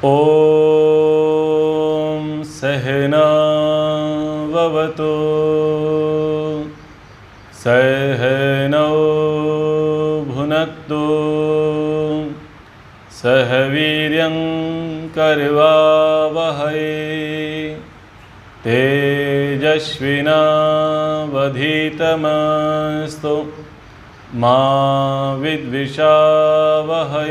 ॐ सहना भवतु सहनौ भुनक्तु सह वीर्यं करवावहै तेजस्विनावधीतमस्तु मा विद्विषावहै।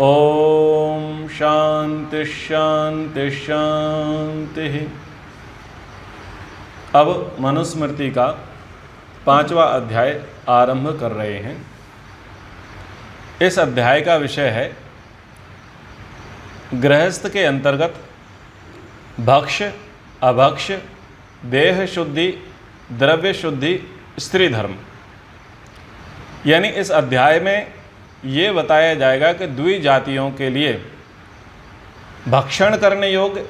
ओम शांति शांति शांति। अब मनुस्मृति का 5वां अध्याय आरंभ कर रहे हैं। इस अध्याय का विषय है गृहस्थ के अंतर्गत भक्ष्य अभक्ष, देह शुद्धि, द्रव्य शुद्धि, स्त्री धर्म। यानी इस अध्याय में ये बताया जाएगा कि द्विजातियों के लिए भक्षण करने योग्य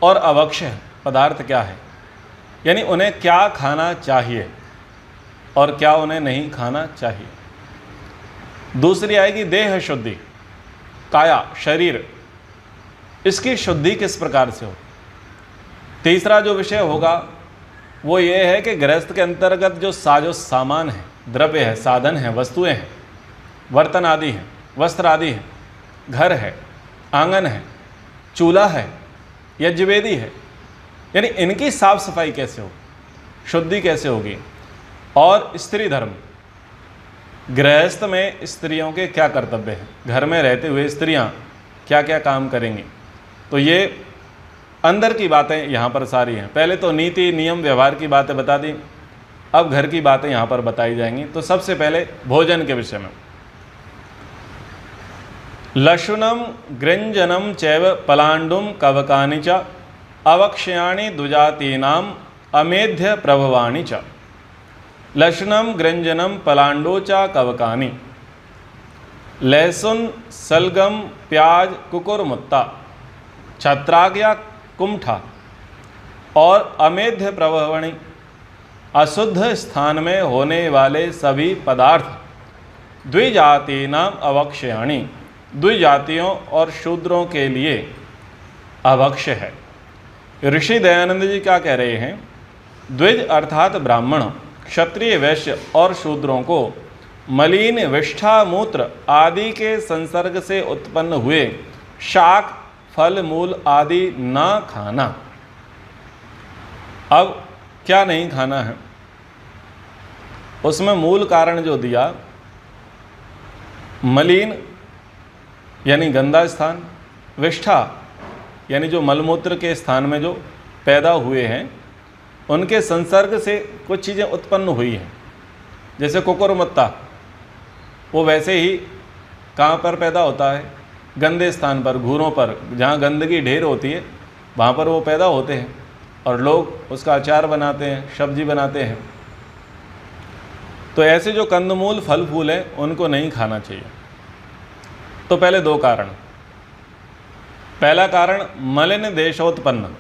और अभक्ष्य पदार्थ क्या है, यानी उन्हें क्या खाना चाहिए और क्या उन्हें नहीं खाना चाहिए। दूसरी आएगी देह शुद्धि, काया शरीर, इसकी शुद्धि किस प्रकार से हो। तीसरा जो विषय होगा वो ये है कि गृहस्थ के अंतर्गत जो साजो सामान है, द्रव्य है, साधन है, वस्तुएं हैं, बर्तन आदि हैं, वस्त्र आदि हैं, घर है, आंगन है, चूल्हा है, यज्ञवेदी है, यानी इनकी साफ सफाई कैसे हो, शुद्धि कैसे होगी। और स्त्री धर्म, गृहस्थ में स्त्रियों के क्या कर्तव्य हैं, घर में रहते हुए स्त्रियां क्या क्या काम करेंगी। तो ये अंदर की बातें यहाँ पर सारी हैं। पहले तो नीति नियम व्यवहार की बातें बता दी, अब घर की बातें यहाँ पर बताई जाएंगी। तो सबसे पहले भोजन के विषय में, लशुनम गृंजनम चैव पलांडुम कवकानि च अवक्ष्याणि द्विजातीनाम अमेध्य प्रभवानि च। लशुनम गृंजनम पलांडो च कवकानि, लहसुन, सलगम, प्याज, कुकुरमुत्ता, छत्राक या कुमठा और अमेध्य प्रभवानि, अशुद्ध स्थान में होने वाले सभी पदार्थ द्विजातीनाम अवक्ष्याणि, द्विजातियों और शूद्रों के लिए अभक्ष्य है। ऋषि दयानंद जी क्या कह रहे हैं, द्विज अर्थात ब्राह्मण, क्षत्रिय, वैश्य और शूद्रों को मलिन विष्ठा मूत्र आदि के संसर्ग से उत्पन्न हुए शाक फल मूल आदि ना खाना। अब क्या नहीं खाना है, उसमें मूल कारण जो दिया, मलिन यानी गंदा स्थान, विष्ठा यानी जो मलमूत्र के स्थान में जो पैदा हुए हैं उनके संसर्ग से कुछ चीज़ें उत्पन्न हुई हैं। जैसे कुकुरमुत्ता, वो वैसे ही कहाँ पर पैदा होता है, गंदे स्थान पर, घूरों पर, जहाँ गंदगी ढेर होती है वहाँ पर वो पैदा होते हैं और लोग उसका अचार बनाते हैं, सब्जी बनाते हैं। तो ऐसे जो कंदमूल फल फूल हैं उनको नहीं खाना चाहिए। तो पहले दो कारण, पहला कारण मलिन देशोत्पन्न,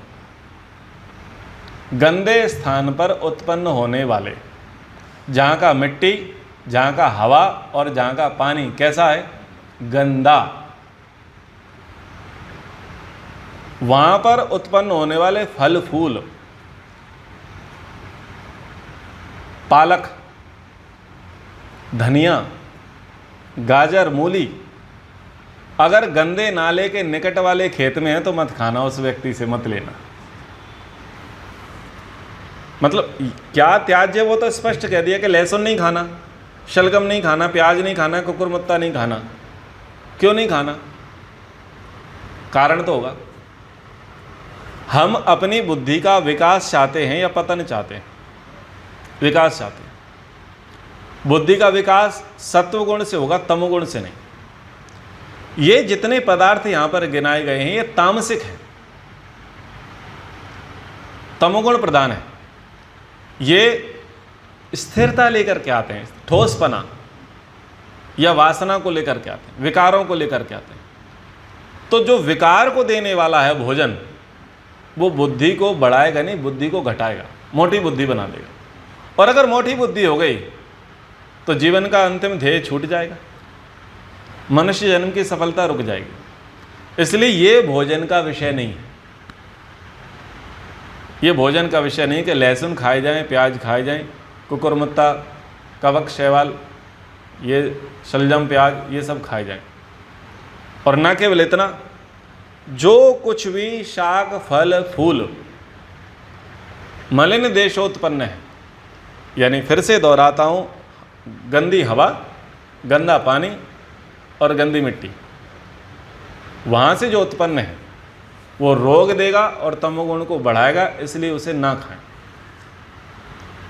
गंदे स्थान पर उत्पन्न होने वाले, जहाँ का मिट्टी, जहाँ का हवा और जहाँ का पानी कैसा है, गंदा, वहाँ पर उत्पन्न होने वाले फल फूल, पालक, धनिया, गाजर, मूली, अगर गंदे नाले के निकट वाले खेत में है तो मत खाना, उस व्यक्ति से मत लेना। मतलब क्या त्याज्य, वो तो स्पष्ट कह दिया कि लहसुन नहीं खाना, शलगम नहीं खाना, प्याज नहीं खाना, कुकुरमुत्ता नहीं खाना। क्यों नहीं खाना, कारण तो होगा। हम अपनी बुद्धि का विकास चाहते हैं या पतन चाहते हैं? विकास चाहते हैं। बुद्धि का विकास सत्व गुण से होगा, तमोगुण से नहीं। ये जितने पदार्थ यहां पर गिनाए गए हैं ये तामसिक है, तमोगुण प्रधान है। ये स्थिरता लेकर के आते हैं, ठोसपना या वासना को लेकर के आते हैं, विकारों को लेकर के आते हैं। तो जो विकार को देने वाला है भोजन, वो बुद्धि को बढ़ाएगा नहीं, बुद्धि को घटाएगा, मोटी बुद्धि बना देगा। और अगर मोटी बुद्धि हो गई तो जीवन का अंतिम ध्येय छूट जाएगा, मनुष्य जन्म की सफलता रुक जाएगी। इसलिए ये भोजन का विषय नहीं है। ये भोजन का विषय नहीं कि लहसुन खाए जाएं, प्याज खाए जाएं, कुकुरमुत्ता, कवक, शैवाल, ये शलजम, प्याज, ये सब खाए जाएं। और न केवल इतना, जो कुछ भी शाक, फल, फूल मलिन देशोत्पन्न है, यानी फिर से दोहराता हूँ, गंदी हवा, गंदा पानी और गंदी मिट्टी, वहाँ से जो उत्पन्न है वो रोग देगा और तमोगुण को बढ़ाएगा, इसलिए उसे ना खाएं।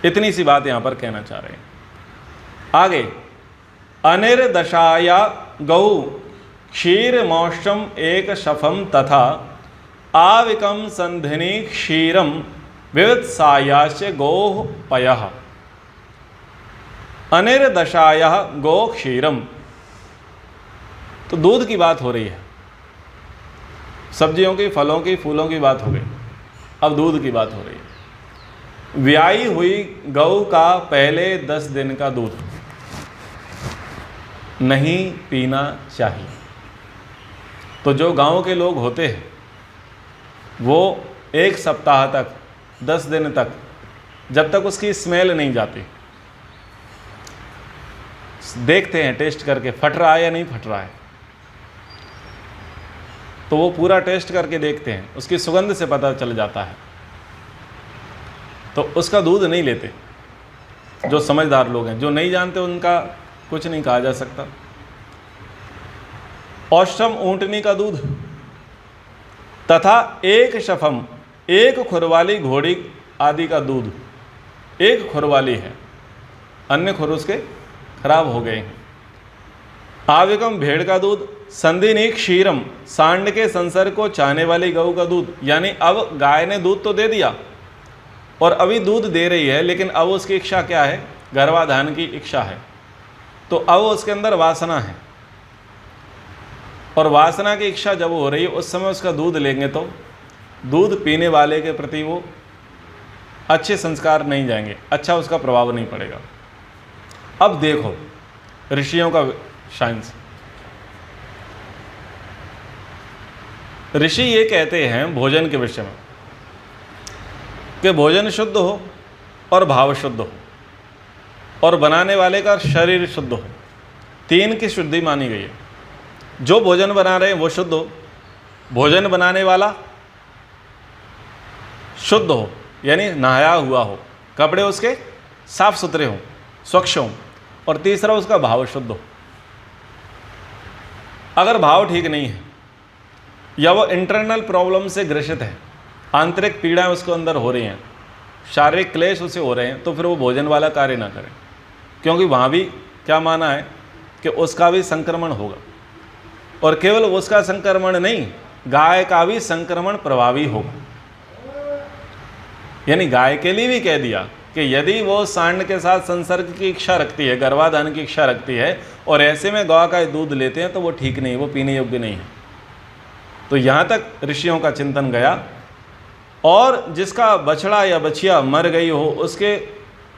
इतनी सी बात यहाँ पर कहना चाह रहे हैं। आगे, अनिर्दशाया गौ क्षीर मौषम एक शफम तथा आविकम संधिनी क्षीरम विवित्सायास्य गोः पयः। अनिर्दशाया गो क्षीरम, तो दूध की बात हो रही है, सब्जियों की, फलों की, फूलों की बात हो गई, अब दूध की बात हो रही है। ब्याई हुई गौ का पहले 10 दिन का दूध नहीं पीना चाहिए। तो जो गांव के लोग होते हैं वो 1 सप्ताह तक, 10 दिन तक, जब तक उसकी स्मेल नहीं जाती, देखते हैं टेस्ट करके फट रहा है या नहीं फट रहा है, तो वो पूरा टेस्ट करके देखते हैं, उसकी सुगंध से पता चल जाता है, तो उसका दूध नहीं लेते। जो समझदार लोग हैं, जो नहीं जानते उनका कुछ नहीं कहा जा सकता। औषधम, ऊंटनी का दूध, तथा एक शफम, एक खुरवाली घोड़ी आदि का दूध, एक खुरवाली है, अन्य खुर उसके खराब हो गए हैं। आविकम, भेड़ का दूध, संधिनी क्षीरम, सांड के संसर्ग को चाहने वाली गऊ का दूध, यानी अब गाय ने दूध तो दे दिया और अभी दूध दे रही है, लेकिन अब उसकी इच्छा क्या है, गर्भाधान की इच्छा है, तो अब उसके अंदर वासना है, और वासना की इच्छा जब हो रही है उस समय उसका दूध लेंगे तो दूध पीने वाले के प्रति वो अच्छे संस्कार नहीं जाएंगे, अच्छा उसका प्रभाव नहीं पड़ेगा। अब देखो ऋषियों का साइंस, ऋषि ये कहते हैं भोजन के विषय में कि भोजन शुद्ध हो और भाव शुद्ध हो और बनाने वाले का शरीर शुद्ध हो, 3 की शुद्धि मानी गई है। जो भोजन बना रहे हैं वो शुद्ध हो, भोजन बनाने वाला शुद्ध हो, यानी नहाया हुआ हो, कपड़े उसके साफ सुथरे हों, स्वच्छ हों, और तीसरा उसका भाव शुद्ध हो। अगर भाव ठीक नहीं है या वो इंटरनल प्रॉब्लम से ग्रसित है, आंतरिक पीड़ाएं उसको अंदर हो रही हैं, शारीरिक क्लेश उसे हो रहे हैं, तो फिर वो भोजन वाला कार्य ना करें, क्योंकि वहाँ भी क्या माना है कि उसका भी संक्रमण होगा, और केवल उसका संक्रमण नहीं, गाय का भी संक्रमण प्रभावी होगा। यानी गाय के लिए भी कह दिया कि यदि वो सांड के साथ संसर्ग की इच्छा रखती है, गर्भाधान की इच्छा रखती है, और ऐसे में गौ का दूध लेते हैं, तो वो ठीक नहीं, वो पीने योग्य नहीं है। तो यहाँ तक ऋषियों का चिंतन गया। और जिसका बछड़ा या बछिया मर गई हो,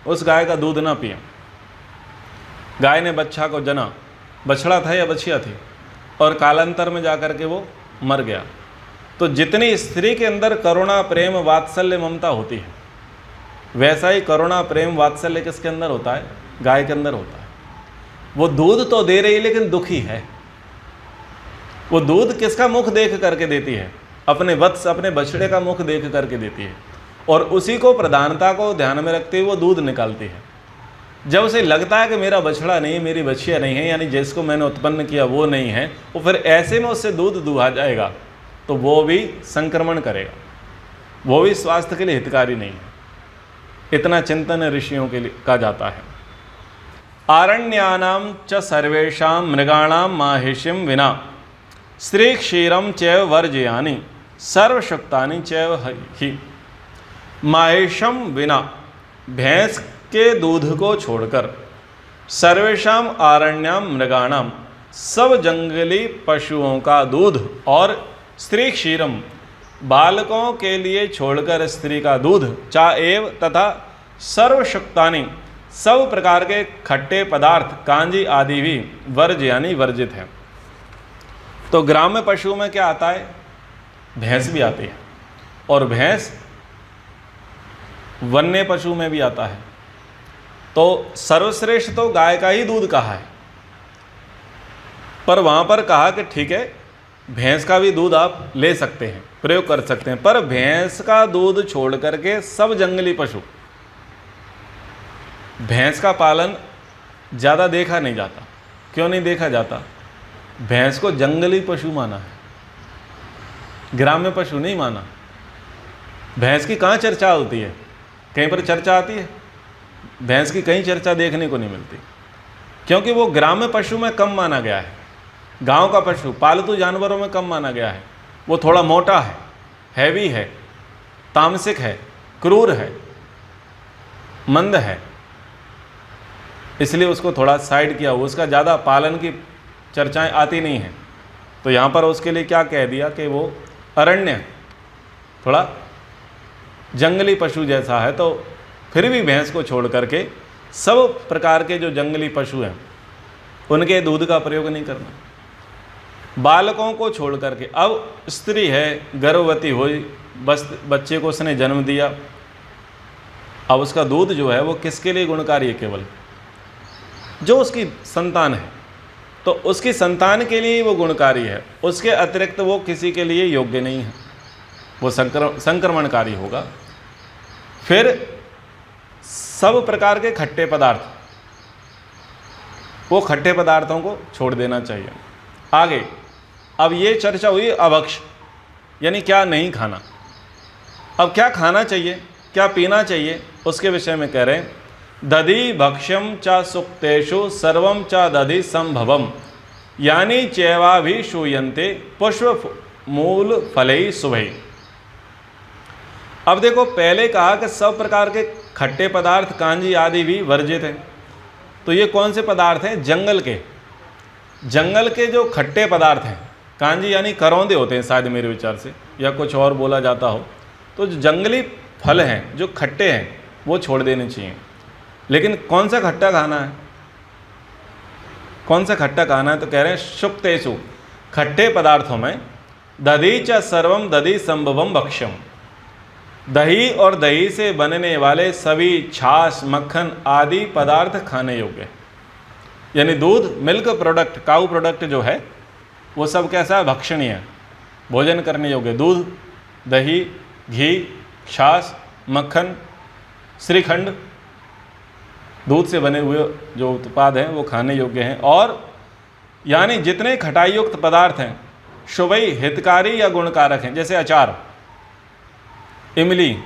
उस गाय का दूध ना पिए। गाय ने बच्चा को जना, बछड़ा था या बछिया थी, और कालांतर में जाकर के वो मर गया। तो जितनी स्त्री के अंदर करुणा, प्रेम, वात्सल्य, ममता होती है, वैसा ही करुणा, प्रेम, वात्सल्य किसके अंदर होता है, गाय के अंदर होता है। वो दूध तो दे रही है लेकिन दुखी है। वो दूध किसका मुख देख करके देती है, अपने वत्स, अपने बछड़े का मुख देख करके देती है, और उसी को प्रधानता को ध्यान में रखते हुए वो दूध निकालती है। जब उसे लगता है कि मेरा बछड़ा नहीं, मेरी बछिया नहीं है, यानी जिसको मैंने उत्पन्न किया वो नहीं है, वो फिर ऐसे में उससे दूध दुहा जाएगा, तो वो भी संक्रमण करेगा, वो भी स्वास्थ्य के लिए हितकारी नहीं है। इतना चिंतन ऋषियों के लिए का जाता है। आरण्यानाम च सर्वेषां मृगाणाम माहेश्यम विना स्त्री क्षीरम चैव वर्जयानि सर्वशक्तानि चैव हि। माहेशम विना, भैंस के दूध को छोड़कर, सर्वेषाम आरण्याम मृगाणाम, सब जंगली पशुओं का दूध, और स्त्री क्षीरम, बालकों के लिए छोड़कर स्त्री का दूध, चा एव, तथा सर्वशक्तानि, सब प्रकार के खट्टे पदार्थ, कांजी आदि भी वर्ज यानी वर्जित है। तो ग्राम्य पशु में क्या आता है? भैंस भी आती है, और भैंस वन्य पशु में भी आता है। तो सर्वश्रेष्ठ तो गाय का ही दूध कहा है, पर वहाँ पर कहा कि ठीक है भैंस का भी दूध आप ले सकते हैं, प्रयोग कर सकते हैं, पर भैंस का दूध छोड़ करके सब जंगली पशु, भैंस का पालन ज़्यादा देखा नहीं जाता। क्यों नहीं देखा जाता? भैंस को जंगली पशु माना है, ग्राम्य पशु नहीं माना। भैंस की कहाँ चर्चा होती है? कहीं पर चर्चा आती है? भैंस की कहीं चर्चा देखने को नहीं मिलती, क्योंकि वो ग्राम्य पशु में कम माना गया है, गांव का पशु पालतू जानवरों में कम माना गया है। वो थोड़ा मोटा है, हैवी है, तामसिक है, क्रूर है, मंद है, इसलिए उसको थोड़ा साइड किया हुआ, उसका ज़्यादा पालन की चर्चाएं आती नहीं हैं। तो यहाँ पर उसके लिए क्या कह दिया कि वो अरण्य, थोड़ा जंगली पशु जैसा है। तो फिर भी भैंस को छोड़ करके सब प्रकार के जो जंगली पशु हैं उनके दूध का प्रयोग नहीं करना। बालकों को छोड़ करके, अब स्त्री है, गर्भवती हुई, बस बच्चे को उसने जन्म दिया, अब उसका दूध जो है वो किसके लिए गुणकारी है? केवल जो उसकी संतान है, तो उसकी संतान के लिए वो गुणकारी है, उसके अतिरिक्त वो किसी के लिए योग्य नहीं है, वो संक्रमणकारी होगा। फिर सब प्रकार के खट्टे पदार्थ, वो खट्टे पदार्थों को छोड़ देना चाहिए। आगे अब ये चर्चा हुई अभक्ष, यानी क्या नहीं खाना। अब क्या खाना चाहिए, क्या पीना चाहिए, उसके विषय में कह रहे हैं दधि भक्ष्यम च सुक्तेषु सर्वम च दधि संभवम यानी चैवाभि शूयन्ते पुष्प मूल फलई शुभई। अब देखो पहले कहा कि सब प्रकार के खट्टे पदार्थ कांजी आदि भी वर्जित हैं। तो ये कौन से पदार्थ हैं? जंगल के, जंगल के जो खट्टे पदार्थ हैं, कांजी यानी करौंदे होते हैं शायद मेरे विचार से, या कुछ और बोला जाता हो। तो जो जंगली फल हैं जो खट्टे हैं वो छोड़ देने चाहिए। लेकिन कौन सा खट्टा खाना है? कौन सा खट्टा खाना है? तो कह रहे हैं शुक्तेषु, खट्टे पदार्थों में दधि च सर्वम दधि संभवम भक्ष्यम, दही और दही से बनने वाले सभी छाछ, मक्खन आदि पदार्थ खाने योग्य। यानी दूध, मिल्क प्रोडक्ट, काऊ प्रोडक्ट जो है वो सब कैसा है? भक्षणीय है, भोजन करने योग्य। दूध, दही, घी, छाछ, मक्खन, श्रीखंड, दूध से बने हुए जो उत्पाद हैं वो खाने योग्य हैं। और यानी जितने खटाई युक्त पदार्थ हैं शुभई, हितकारी या गुणकारक हैं, जैसे अचार, इमली,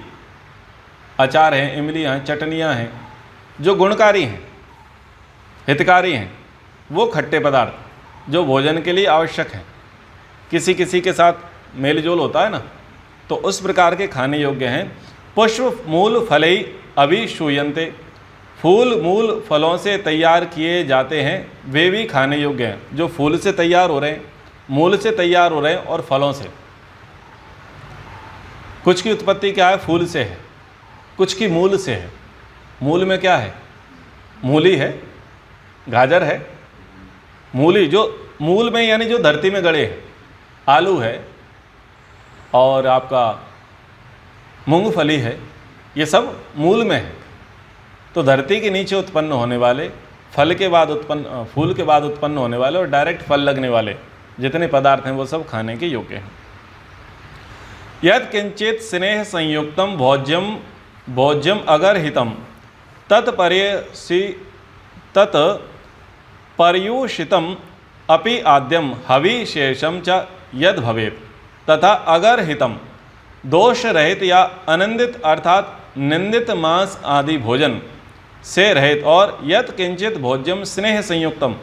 अचार हैं, इमली हैं, चटनियाँ हैं, जो गुणकारी हैं, हितकारी हैं, वो खट्टे पदार्थ जो भोजन के लिए आवश्यक हैं, किसी किसी के साथ मेल जोल होता है ना, तो उस प्रकार के खाने योग्य हैं। पुष्प मूल फलई अभिशूयन्ते, फूल मूल फलों से तैयार किए जाते हैं वे भी खाने योग्य हैं। जो फूल से तैयार हो रहे हैं, मूल से तैयार हो रहे हैं और फलों से। कुछ की उत्पत्ति क्या है? फूल से है, कुछ की मूल से है। मूल में क्या है? मूली है, गाजर है, मूली जो मूल में यानी जो धरती में गड़े हैं, आलू है और आपका मूंगफली है, ये सब मूल में है। तो धरती के नीचे उत्पन्न होने वाले, फल के बाद उत्पन्न, फूल के बाद उत्पन्न होने वाले और डायरेक्ट फल लगने वाले जितने पदार्थ हैं वो सब खाने के योग्य हैं। यद किंचित स्नेह संयुक्तम भोज्यम भोज्यम अगर हितम तत्पर्युषितम अपि आद्यम हविशेषम च यद भवेत् तथा अगर हितम दोष रहित या अनंदित अर्थात निंदित मांस आदि भोजन से रहित और यत किंचित भोज्यम स्नेह संयुक्तम,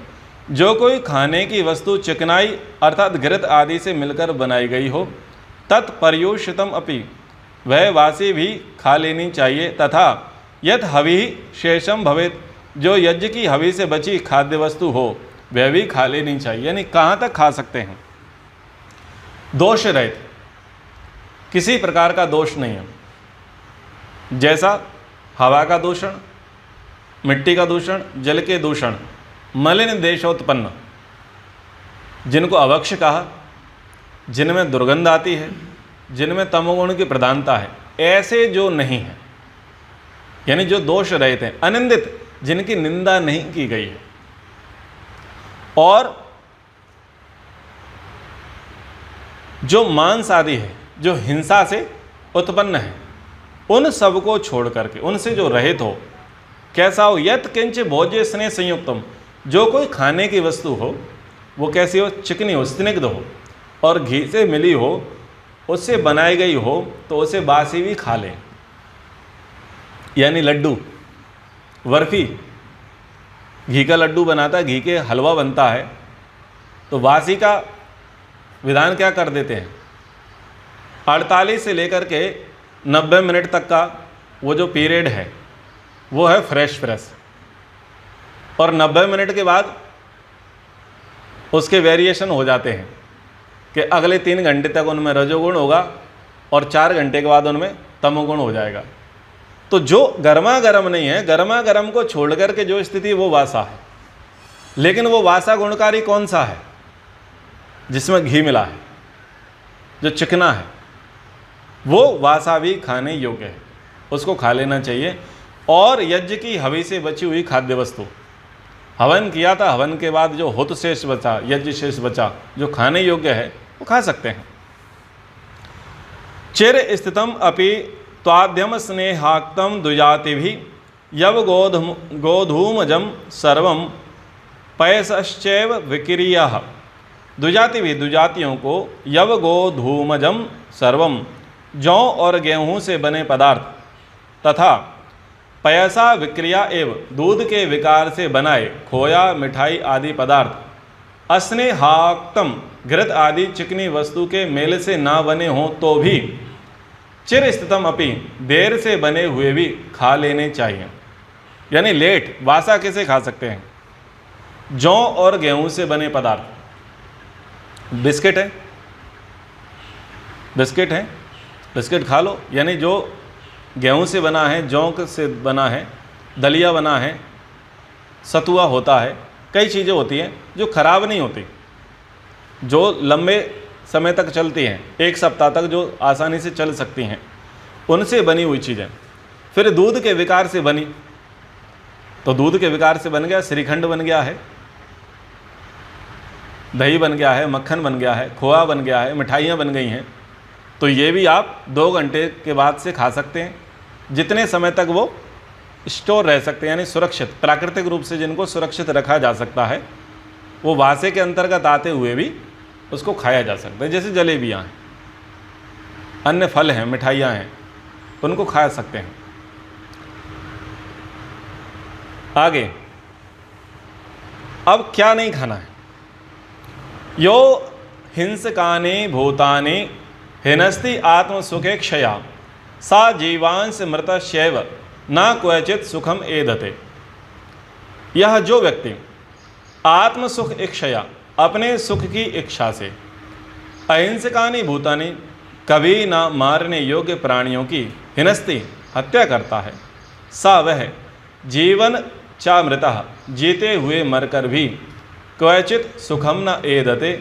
जो कोई खाने की वस्तु चिकनाई अर्थात घृत आदि से मिलकर बनाई गई हो, तत्पर्युषितम अपि, वह वासी भी खा लेनी चाहिए। तथा यत हवि शेषम भवेत, जो यज्ञ की हवि से बची खाद्य वस्तु हो वह भी खा लेनी चाहिए। यानी कहाँ तक खा सकते हैं? दोष रहित, किसी प्रकार का दोष नहीं है। जैसा हवा का दूषण, मिट्टी का दूषण, जल के दूषण, मलिन देशोत्पन्न, जिनको अभक्ष कहा, जिनमें दुर्गंध आती है, जिनमें तमोगुण की प्रधानता है, ऐसे जो नहीं है, यानी जो दोष रहित हैं, अनिंदित, जिनकी निंदा नहीं की गई है, और जो मांस आदि है, जो हिंसा से उत्पन्न है, उन सबको छोड़ करके, उनसे जो रहित हो, कैसा हो? यत किंच भोज्य स्नेह संयुक्तम, जो कोई खाने की वस्तु हो वो कैसी हो? चिकनी हो, स्निग्ध हो और घी से मिली हो, उससे बनाई गई हो, तो उसे बासी भी खा लें। यानी लड्डू, बर्फी, घी का लड्डू बनाता है, घी के हलवा बनता है, तो बासी का विधान क्या कर देते हैं? 48 से लेकर के 90 मिनट तक का वो जो पीरियड है वो है फ्रेश, और 90 मिनट के बाद उसके वेरिएशन हो जाते हैं कि अगले 3 घंटे तक उनमें रजोगुण होगा और 4 घंटे के बाद उनमें तमोगुण हो जाएगा। तो जो गर्मा गर्म नहीं है, गर्मा गर्म को छोड़ करके जो स्थिति वो वासा है। लेकिन वो वासा गुणकारी कौन सा है? जिसमें घी मिला है, जो चिकना है, वो वासा भी खाने योग्य है, उसको खा लेना चाहिए। और यज्ञ की हवि से बची हुई खाद्य वस्तु, हवन किया था, हवन के बाद जो हुत शेष बचा, यज्ञ शेष बचा, जो खाने योग्य है, वो खा सकते हैं। चिर स्थितम अपि त्वाद्यम स्नेहाक्तम दुजाति भी यव गोधूमजम सर्वम पयसश्चैव विक्रिया। दुजाति भी, दुजातियों को, यव गोधूमजम सर्वम, जौ और गेहूं से बने पदार्थ तथा पयसा विक्रिया एवं दूध के विकार से बनाए खोया, मिठाई आदि पदार्थ अस्नेहाक्तम घृत आदि चिकनी वस्तु के मेल से ना बने हों तो भी चिर स्थितम अपि देर से बने हुए भी खा लेने चाहिए। यानी लेट, वासा कैसे खा सकते हैं? जौ और गेहूं से बने पदार्थ, बिस्किट है, बिस्किट है, बिस्किट खा लो। यानी जो गेहूं से बना है, जौ से बना है, दलिया बना है, सतुआ होता है, कई चीज़ें होती हैं जो खराब नहीं होती, जो लंबे समय तक चलती हैं, 1 सप्ताह तक जो आसानी से चल सकती हैं, उनसे बनी हुई चीज़ें। फिर दूध के विकार से बनी, तो दूध के विकार से बन गया श्रीखंड, बन गया है दही, बन गया है मक्खन, बन गया है खोआ, बन गया है मिठाइयाँ बन गई हैं। तो ये भी आप 2 घंटे के बाद से खा सकते हैं, जितने समय तक वो स्टोर रह सकते हैं, यानी सुरक्षित, प्राकृतिक रूप से जिनको सुरक्षित रखा जा सकता है, वो वासे के अंतर्गत आते हुए भी उसको खाया जा सकता है। जैसे जलेबियाँ हैं, अन्य फल हैं, मिठाइयाँ हैं, उनको खा सकते हैं। आगे अब क्या नहीं खाना है? यो हिंसकानि भूतानि हिनस्ति आत्मसुखे क्षया सा जीवांश मृतशैव न क्वचित सुखम एधते। यह जो व्यक्ति आत्मसुख इच्छया, अपने सुख की इच्छा से, अहिंसकानि भूतानि, कभी न मारने योग्य प्राणियों की हिनस्ति, हत्या करता है, सा वह जीवन चा मृतः, जीते हुए मरकर भी क्वचित सुखम न एधते,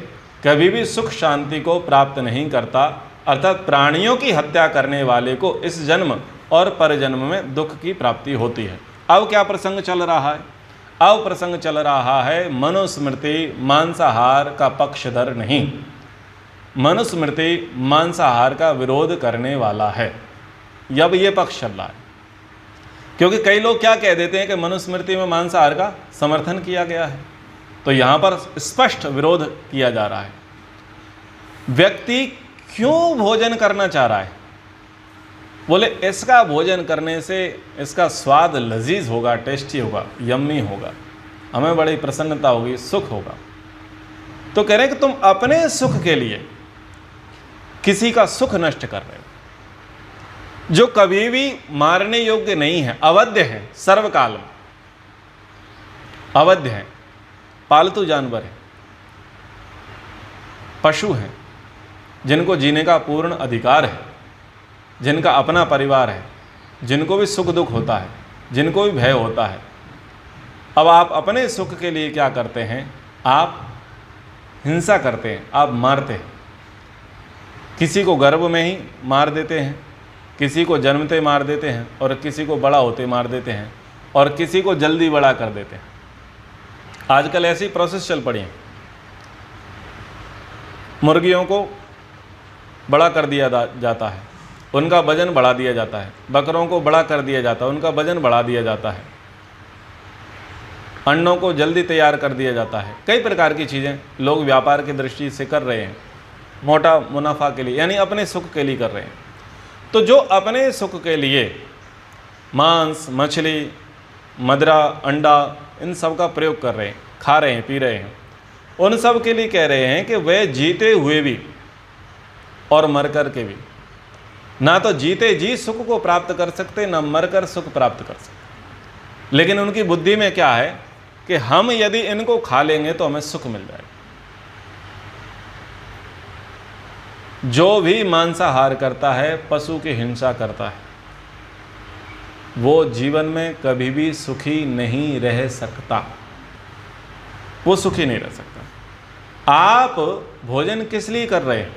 कभी भी सुख शांति को प्राप्त नहीं करता। अर्थात प्राणियों की हत्या करने वाले को इस जन्म और परजन्म में दुख की प्राप्ति होती है। अब क्या प्रसंग चल रहा है? अब प्रसंग चल रहा है मनुस्मृति मांसाहार का पक्षधर नहीं, मनुस्मृति मांसाहार का विरोध करने वाला है। अब ये पक्ष चल रहा है, क्योंकि कई लोग क्या कह देते हैं कि मनुस्मृति में मांसाहार का समर्थन किया गया है, तो यहाँ पर स्पष्ट विरोध किया जा रहा है। व्यक्ति क्यों भोजन करना चाह रहा है? बोले इसका भोजन करने से इसका स्वाद लजीज होगा, टेस्टी होगा, यम्मी होगा, हमें बड़ी प्रसन्नता होगी, सुख होगा। तो कह रहे हैं कि तुम अपने सुख के लिए किसी का सुख नष्ट कर रहे हो, जो कभी भी मारने योग्य नहीं है, अवध्य है, सर्वकाल में अवध्य है, पालतू जानवर है, पशु हैं, जिनको जीने का पूर्ण अधिकार है, जिनका अपना परिवार है, जिनको भी सुख दुख होता है, जिनको भी भय होता है। अब आप अपने सुख के लिए क्या करते हैं? आप हिंसा करते हैं, आप मारते हैं। किसी को गर्भ में ही मार देते हैं, किसी को जन्मते मार देते हैं, और किसी को बड़ा होते मार देते हैं, और किसी को जल्दी बड़ा कर देते हैं। आजकल ऐसी प्रोसेस चल पड़ी है। मुर्गियों को बड़ा कर दिया जाता है, उनका वजन बढ़ा दिया जाता है। बकरों को बड़ा कर दिया जाता है, उनका वजन बढ़ा दिया जाता है। अंडों को जल्दी तैयार कर दिया जाता है। कई प्रकार की चीज़ें लोग व्यापार की दृष्टि से कर रहे हैं, मोटा मुनाफा के लिए, यानी अपने सुख के लिए कर रहे हैं। तो जो अपने सुख के लिए मांस, मछली, मदिरा, अंडा, इन सब का प्रयोग कर रहे हैं, खा रहे हैं, पी रहे हैं, उन सब के लिए कह रहे हैं कि वे जीते हुए भी और मर कर के भी ना तो जीते जी सुख को प्राप्त कर सकते, ना मरकर सुख प्राप्त कर सकते। लेकिन उनकी बुद्धि में क्या है कि हम यदि इनको खा लेंगे तो हमें सुख मिल जाएगा। जो भी मांसाहार करता है, पशु की हिंसा करता है, वो जीवन में कभी भी सुखी नहीं रह सकता। वो सुखी नहीं रह सकता। आप भोजन किस लिए कर रहे हैं?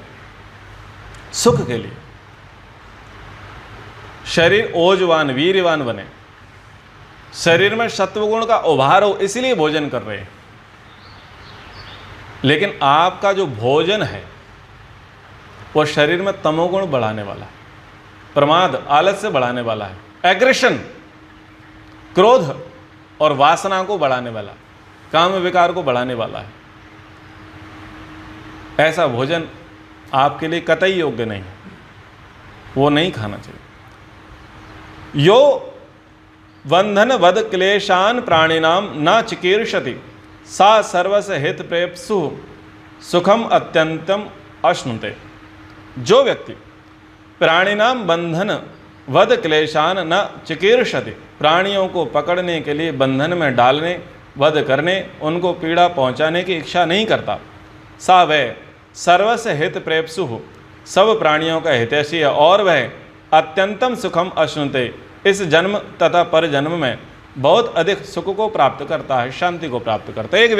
सुख के लिए। शरीर ओजवान, वीरवान बने, शरीर में सत्वगुण का उभार हो, इसलिए भोजन कर रहे हैं। लेकिन आपका जो भोजन है वो शरीर में तमोगुण बढ़ाने वाला है, प्रमाद, आलस्य बढ़ाने वाला है, एग्रेशन, क्रोध और वासना को बढ़ाने वाला, काम विकार को बढ़ाने वाला है। ऐसा भोजन आपके लिए कतई योग्य नहीं है, वो नहीं खाना चाहिए। यो बंधन वध क्लेशान प्राणिनाम न चिकीर्षति सा सर्वस हित प्रेप्सु सुखम अत्यंतम अश्नुते। जो व्यक्ति प्राणिनाम बंधन वध क्लेशान न चिकीर्षति, प्राणियों को पकड़ने के लिए बंधन में डालने, वध करने, उनको पीड़ा पहुंचाने की इच्छा नहीं करता, सा वह सर्वस हित प्रेप्सु, सब प्राणियों का हितैषी है, और वह अत्यंतम सुखम अश्नुते, इस जन्म तथा पर जन्म में बहुत अधिक सुख को प्राप्त करता है, शांति को प्राप्त करता है। एक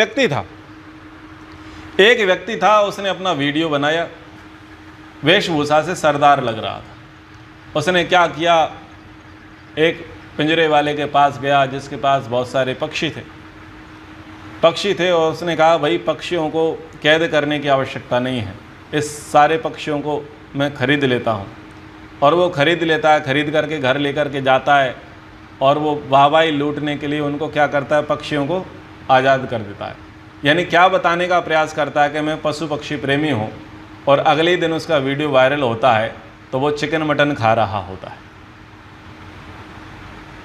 व्यक्ति था, उसने अपना वीडियो बनाया, वेशभूषा से सरदार लग रहा था। उसने क्या किया, एक पिंजरे वाले के पास गया जिसके पास बहुत सारे पक्षी थे, और उसने कहा भाई पक्षियों को कैद करने की आवश्यकता नहीं है, इस सारे पक्षियों को मैं खरीद लेता हूँ। और वो खरीद लेता है, खरीद करके घर लेकर के जाता है, और वो वाहवाही लूटने के लिए उनको क्या करता है, पक्षियों को आज़ाद कर देता है। यानी क्या बताने का प्रयास करता है कि मैं पशु पक्षी प्रेमी हूँ, और अगले दिन उसका वीडियो वायरल होता है तो वो चिकन मटन खा रहा होता है,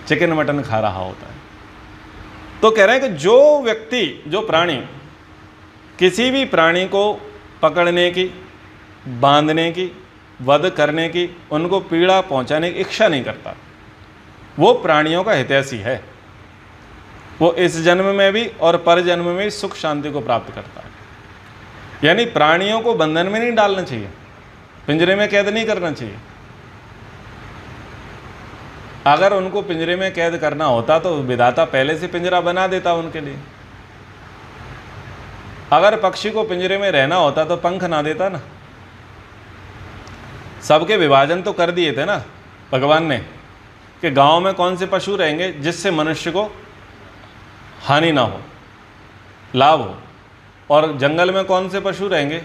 चिकन मटन खा रहा होता है। तो कह रहे हैं कि जो व्यक्ति, जो प्राणी किसी भी प्राणी को पकड़ने की, बांधने की, वध करने की, उनको पीड़ा पहुंचाने की इच्छा नहीं करता, वो प्राणियों का हितैषी है। वो इस जन्म में भी और पर जन्म में भी सुख शांति को प्राप्त करता है। यानी प्राणियों को बंधन में नहीं डालना चाहिए, पिंजरे में कैद नहीं करना चाहिए। अगर उनको पिंजरे में कैद करना होता तो विधाता पहले से पिंजरा बना देता उनके लिए। अगर पक्षी को पिंजरे में रहना होता तो पंख ना देता ना। सबके विभाजन तो कर दिए थे ना भगवान ने, कि गांव में कौन से पशु रहेंगे जिससे मनुष्य को हानि ना हो, लाभ हो, और जंगल में कौन से पशु रहेंगे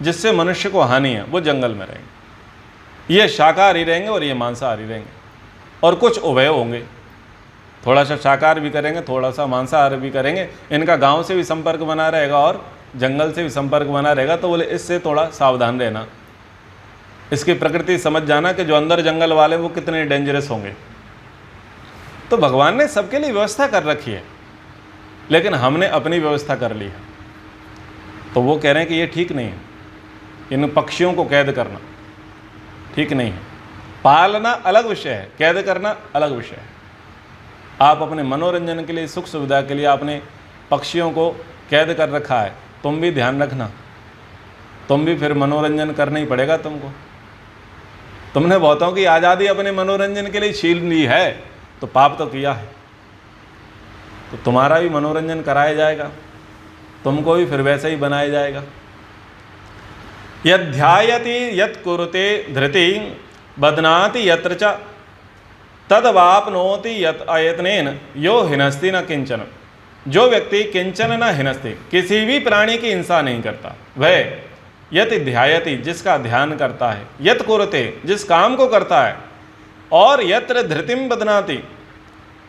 जिससे मनुष्य को हानि है, वो जंगल में रहेंगे। ये शाकाहारी रहेंगे और ये मांसाहारी रहेंगे, और कुछ उभय होंगे, थोड़ा सा शाकाहार भी करेंगे, थोड़ा सा मांसाहार भी करेंगे। इनका गांव से भी संपर्क बना रहेगा और जंगल से भी संपर्क बना रहेगा। तो बोले इससे थोड़ा सावधान रहना, इसकी प्रकृति समझ जाना कि जो अंदर जंगल वाले वो कितने डेंजरस होंगे। तो भगवान ने सबके लिए व्यवस्था कर रखी है, लेकिन हमने अपनी व्यवस्था कर ली है। तो वो कह रहे हैं कि ये ठीक नहीं है, इन पक्षियों को कैद करना ठीक नहीं है। पालना अलग विषय है, कैद करना अलग विषय है। आप अपने मनोरंजन के लिए, सुख सुविधा के लिए आपने पक्षियों को कैद कर रखा है, तुम भी ध्यान रखना, तुम भी फिर मनोरंजन करना ही पड़ेगा तुमको। तुमने बहुतों की आज़ादी अपने मनोरंजन के लिए छीन ली है तो पाप तो किया है, तो तुम्हारा भी मनोरंजन कराया जाएगा। तुमको भी फिर वैसा ही बनाया जाएगा। यध्यायति यत् कुरुते धृति बध्नाति यत्र च तद्वाप्नोति यत् अयत्नेन यो हिनस्ति न किंचन। जो व्यक्ति किंचन न हिनस्ति, किसी भी प्राणी की हिंसा नहीं करता, वह यत् ध्यायति, जिसका ध्यान करता है, यत् कुरुते, जिस काम को करता है, और यत्र धृतिम बध्नाति,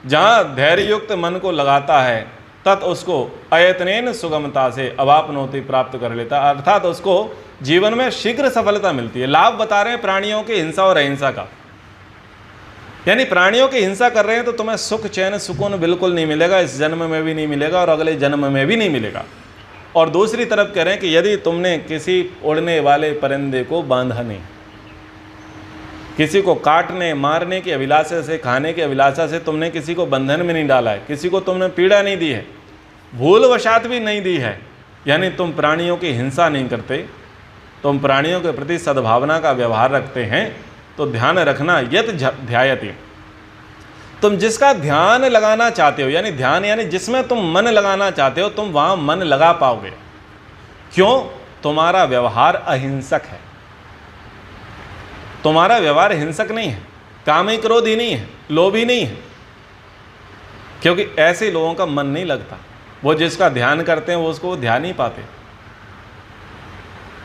जहाँ धैर्ययुक्त मन को लगाता है, तत् उसको अयत्नेन सुगमता से अवाप्नोति प्राप्त कर लेता, अर्थात उसको जीवन में शीघ्र सफलता मिलती है। लाभ बता रहे हैं प्राणियों की हिंसा और अहिंसा का, यानी प्राणियों की हिंसा कर रहे हैं तो तुम्हें सुख चैन सुकून बिल्कुल नहीं मिलेगा, इस जन्म में भी नहीं मिलेगा और अगले जन्म में भी नहीं मिलेगा। और दूसरी तरफ कह रहे हैं कि यदि तुमने किसी उड़ने वाले परिंदे को बांधा नहीं, किसी को काटने मारने की अभिलाषा से, खाने की अभिलाषा से तुमने किसी को बंधन में नहीं डाला है, किसी को तुमने पीड़ा नहीं दी है, भूलवशात भी नहीं दी है, यानी तुम प्राणियों की हिंसा नहीं करते, तुम प्राणियों के प्रति सद्भावना का व्यवहार रखते हैं, तो ध्यान रखना यत् ध्यायति, तुम जिसका ध्यान लगाना चाहते हो, यानी ध्यान यानी जिसमें तुम मन लगाना चाहते हो, तुम वहां मन लगा पाओगे। क्यों? तुम्हारा व्यवहार अहिंसक है, तुम्हारा व्यवहार हिंसक नहीं है, कामी क्रोधी नहीं है, लोभी नहीं है, क्योंकि ऐसे लोगों का मन नहीं लगता। वो जिसका ध्यान करते हैं वो उसको ध्यान नहीं पाते।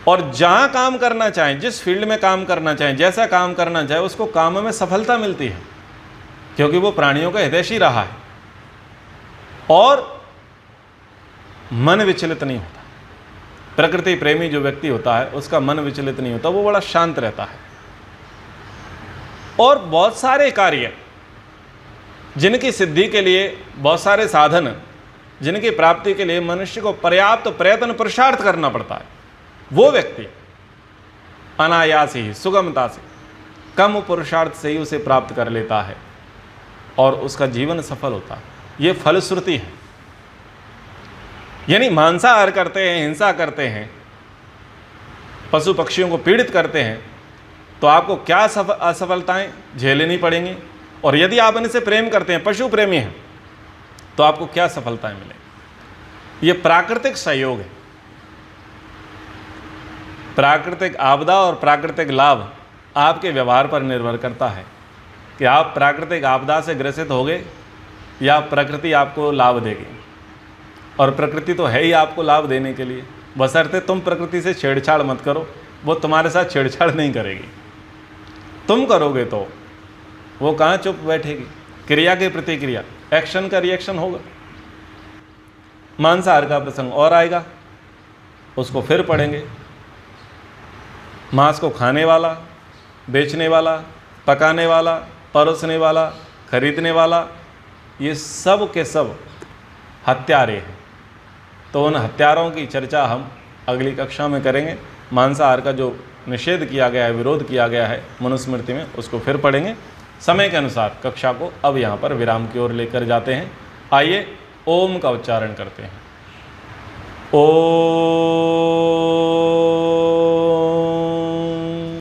और जहां काम करना चाहें, जिस फील्ड में काम करना चाहें, जैसा काम करना चाहे, उसको काम में सफलता मिलती है, क्योंकि वो प्राणियों का हितैषी रहा है और मन विचलित नहीं होता। प्रकृति प्रेमी जो व्यक्ति होता है उसका मन विचलित नहीं होता, वो बड़ा शांत रहता है। और बहुत सारे कार्य जिनकी सिद्धि के लिए, बहुत सारे साधन जिनकी प्राप्ति के लिए मनुष्य को पर्याप्त प्रयत्न पुरुषार्थ करना पड़ता है, वो व्यक्ति अनायास ही, सुगमता से, कम पुरुषार्थ से ही उसे प्राप्त कर लेता है और उसका जीवन सफल होता है। ये फलश्रुति है। यानी मांसाहार करते हैं, हिंसा करते हैं, पशु पक्षियों को पीड़ित करते हैं, तो आपको क्या असफलताएं झेलनी पड़ेंगी, और यदि आप इनसे प्रेम करते हैं, पशु प्रेमी हैं, तो आपको क्या सफलताएं मिलेंगी। ये प्राकृतिक सहयोग है। प्राकृतिक आपदा और प्राकृतिक लाभ आपके व्यवहार पर निर्भर करता है कि आप प्राकृतिक आपदा से ग्रसित होगे या प्रकृति आपको लाभ देगी। और प्रकृति तो है ही आपको लाभ देने के लिए, बशर्ते तुम प्रकृति से छेड़छाड़ मत करो, वो तुम्हारे साथ छेड़छाड़ नहीं करेगी। तुम करोगे तो वो कहाँ चुप बैठेगी। क्रिया की प्रतिक्रिया, एक्शन का रिएक्शन होगा। मांसाहार का प्रसंग और आएगा, उसको फिर पढ़ेंगे। मांस को खाने वाला, बेचने वाला, पकाने वाला, परोसने वाला, खरीदने वाला, ये सब के सब हत्यारे हैं। तो उन हत्यारों की चर्चा हम अगली कक्षा में करेंगे। मांसाहार का जो निषेध किया गया है, विरोध किया गया है मनुस्मृति में, उसको फिर पढ़ेंगे। समय के अनुसार कक्षा को अब यहाँ पर विराम की ओर लेकर जाते हैं। आइए ओम का उच्चारण करते हैं। ओम